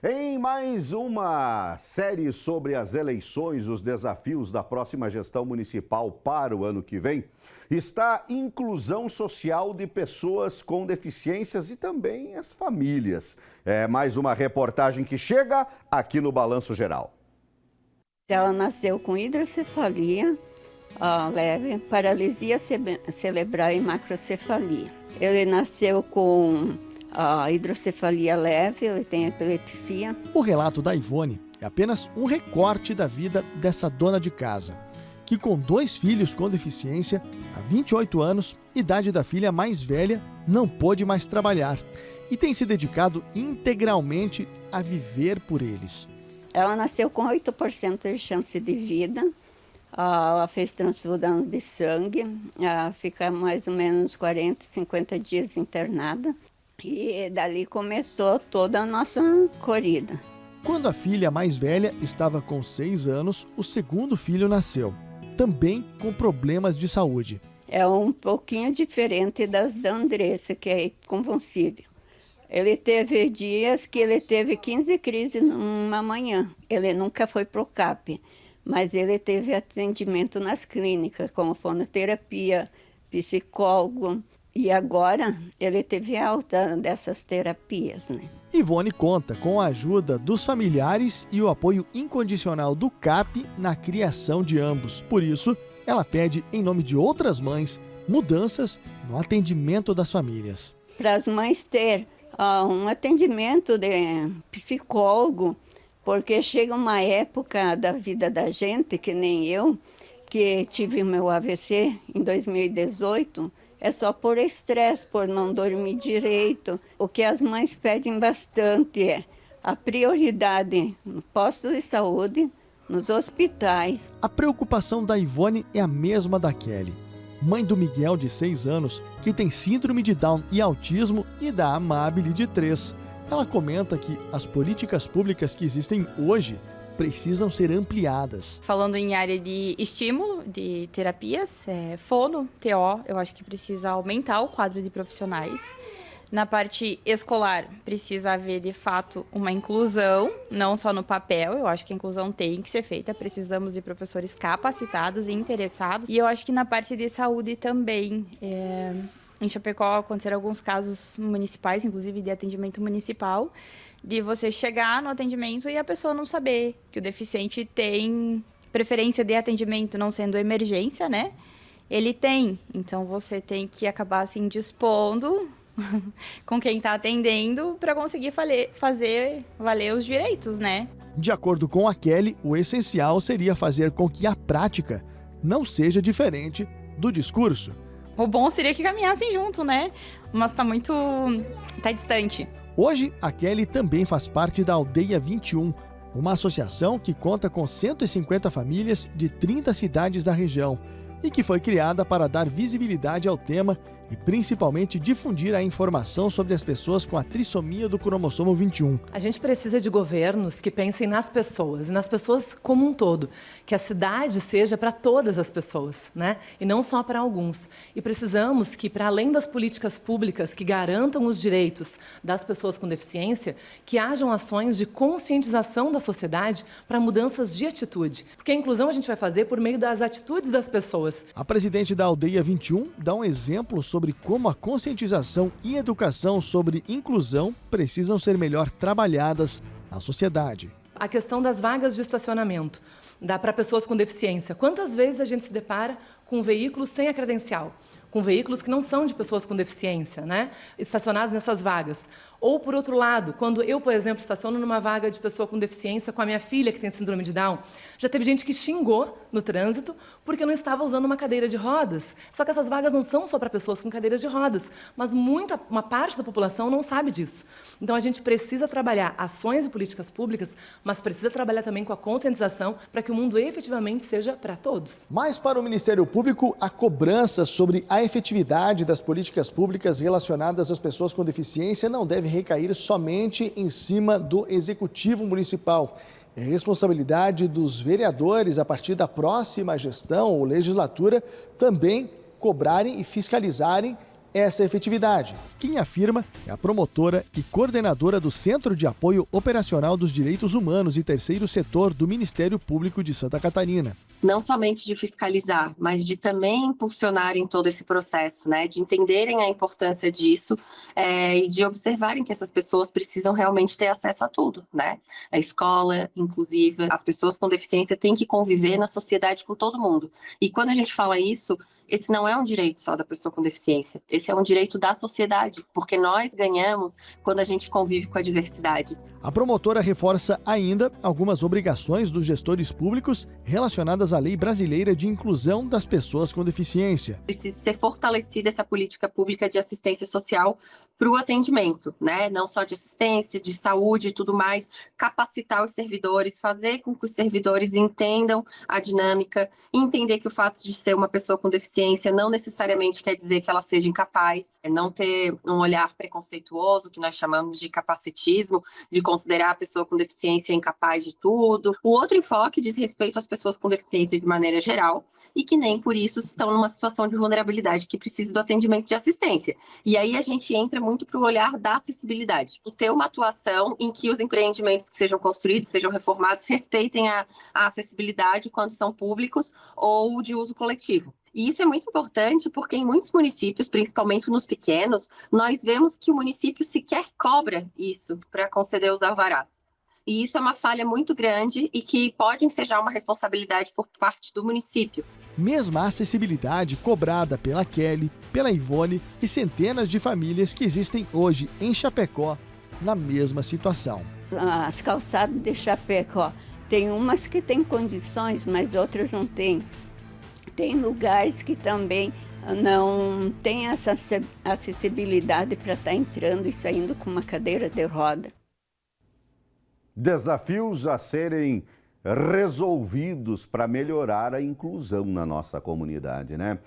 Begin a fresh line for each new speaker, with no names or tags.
Em mais uma série sobre as eleições, os desafios da próxima gestão municipal para o ano que vem, está a inclusão social de pessoas com deficiências e também as famílias. É mais uma reportagem que chega aqui no Balanço Geral.
Ela nasceu com hidrocefalia leve, paralisia cerebral e macrocefalia. Ele nasceu com a hidrocefalia leve, ele tem epilepsia.
O relato da Ivone é apenas um recorte da vida dessa dona de casa, que com 2 filhos com deficiência, há 28 anos, idade da filha mais velha, não pôde mais trabalhar e tem se dedicado integralmente a viver por eles.
Ela nasceu com 8% de chance de vida, ela fez transfusão de sangue, fica mais ou menos 40, 50 dias internada. E dali começou toda a nossa corrida.
Quando a filha mais velha estava com 6 anos, o segundo filho nasceu, também com problemas de saúde.
É um pouquinho diferente da Andressa, que é convulsível. Ele teve dias que ele teve 15 crises numa manhã. Ele nunca foi pro CAP, mas ele teve atendimento nas clínicas, como fonoterapia, psicólogo. E agora ele teve alta dessas terapias, né?
Ivone conta com a ajuda dos familiares e o apoio incondicional do CAP na criação de ambos. Por isso, ela pede, em nome de outras mães, mudanças no atendimento das famílias.
Para as mães ter um atendimento de psicólogo, porque chega uma época da vida da gente, que nem eu, que tive o meu AVC em 2018, é só por estresse, por não dormir direito. O que as mães pedem bastante é a prioridade no posto de saúde, nos hospitais.
A preocupação da Ivone é a mesma da Kelly, mãe do Miguel, de 6 anos, que tem síndrome de Down e autismo, e da Amabile, de 3. Ela comenta que as políticas públicas que existem hoje precisam ser ampliadas.
Falando em área de estímulo, de terapias, fono, TO, eu acho que precisa aumentar o quadro de profissionais. Na parte escolar, precisa haver, de fato, uma inclusão, não só no papel. Eu acho que a inclusão tem que ser feita. Precisamos de professores capacitados e interessados. E eu acho que na parte de saúde também. Em Chapecó aconteceram alguns casos municipais, inclusive de atendimento municipal, de você chegar no atendimento e a pessoa não saber que o deficiente tem preferência de atendimento, não sendo emergência, né? Ele tem. Então, você tem que acabar, assim, dispondo com quem está atendendo para conseguir fazer valer os direitos, né?
De acordo com a Kelly, o essencial seria fazer com que a prática não seja diferente do discurso.
O bom seria que caminhassem junto, né? Mas tá distante.
Hoje, a Kelly também faz parte da Aldeia 21, uma associação que conta com 150 famílias de 30 cidades da região e que foi criada para dar visibilidade ao tema e principalmente difundir a informação sobre as pessoas com a trissomia do cromossomo 21.
A gente precisa de governos que pensem nas pessoas, e nas pessoas como um todo, que a cidade seja para todas as pessoas, né? E não só para alguns. E precisamos que, para além das políticas públicas que garantam os direitos das pessoas com deficiência, que hajam ações de conscientização da sociedade para mudanças de atitude. Porque a inclusão a gente vai fazer por meio das atitudes das pessoas.
A presidente da Aldeia 21 dá um exemplo sobre como a conscientização e educação sobre inclusão precisam ser melhor trabalhadas na sociedade.
A questão das vagas de estacionamento para pessoas com deficiência. Quantas vezes a gente se depara com veículos sem a credencial? Com veículos que não são de pessoas com deficiência, né? Estacionados nessas vagas. Ou, por outro lado, quando eu, por exemplo, estaciono numa vaga de pessoa com deficiência com a minha filha, que tem síndrome de Down, já teve gente que xingou no trânsito porque eu não estava usando uma cadeira de rodas. Só que essas vagas não são só para pessoas com cadeiras de rodas, mas uma parte da população não sabe disso. Então, a gente precisa trabalhar ações e políticas públicas, mas precisa trabalhar também com a conscientização para que o mundo efetivamente seja para todos.
Mas, para o Ministério Público, a cobrança sobre a efetividade das políticas públicas relacionadas às pessoas com deficiência não deve recair somente em cima do Executivo Municipal. É responsabilidade dos vereadores, a partir da próxima gestão ou legislatura, também cobrarem e fiscalizarem essa efetividade. Quem afirma é a promotora e coordenadora do Centro de Apoio Operacional dos Direitos Humanos e Terceiro Setor do Ministério Público de Santa Catarina.
Não somente de fiscalizar, mas de também impulsionarem todo esse processo, né? De entenderem a importância disso e de observarem que essas pessoas precisam realmente ter acesso a tudo, né? A escola inclusiva, as pessoas com deficiência têm que conviver na sociedade com todo mundo. E quando a gente fala isso, esse não é um direito só da pessoa com deficiência, esse é um direito da sociedade, porque nós ganhamos quando a gente convive com a diversidade.
A promotora reforça ainda algumas obrigações dos gestores públicos relacionadas à Lei Brasileira de Inclusão das Pessoas com Deficiência.
Precisa ser fortalecida essa política pública de assistência social para o atendimento, né? Não só de assistência, de saúde e tudo mais, capacitar os servidores, fazer com que os servidores entendam a dinâmica, entender que o fato de ser uma pessoa com deficiência não necessariamente quer dizer que ela seja incapaz, não ter um olhar preconceituoso, que nós chamamos de capacitismo, de considerar a pessoa com deficiência incapaz de tudo. O outro enfoque diz respeito às pessoas com deficiência de maneira geral e que nem por isso estão numa situação de vulnerabilidade que precisa do atendimento de assistência. E aí a gente entra muito para o olhar da acessibilidade. Ter uma atuação em que os empreendimentos que sejam construídos, sejam reformados, respeitem a acessibilidade quando são públicos ou de uso coletivo. E isso é muito importante porque em muitos municípios, principalmente nos pequenos, nós vemos que o município sequer cobra isso para conceder os alvarás. E isso é uma falha muito grande e que pode ensejar uma responsabilidade por parte do município.
Mesma acessibilidade cobrada pela Kelly, pela Ivone e centenas de famílias que existem hoje em Chapecó na mesma situação.
As calçadas de Chapecó, tem umas que têm condições, mas outras não têm. Tem lugares que também não tem essa acessibilidade para estar entrando e saindo com uma cadeira de roda.
Desafios a serem resolvidos para melhorar a inclusão na nossa comunidade, né?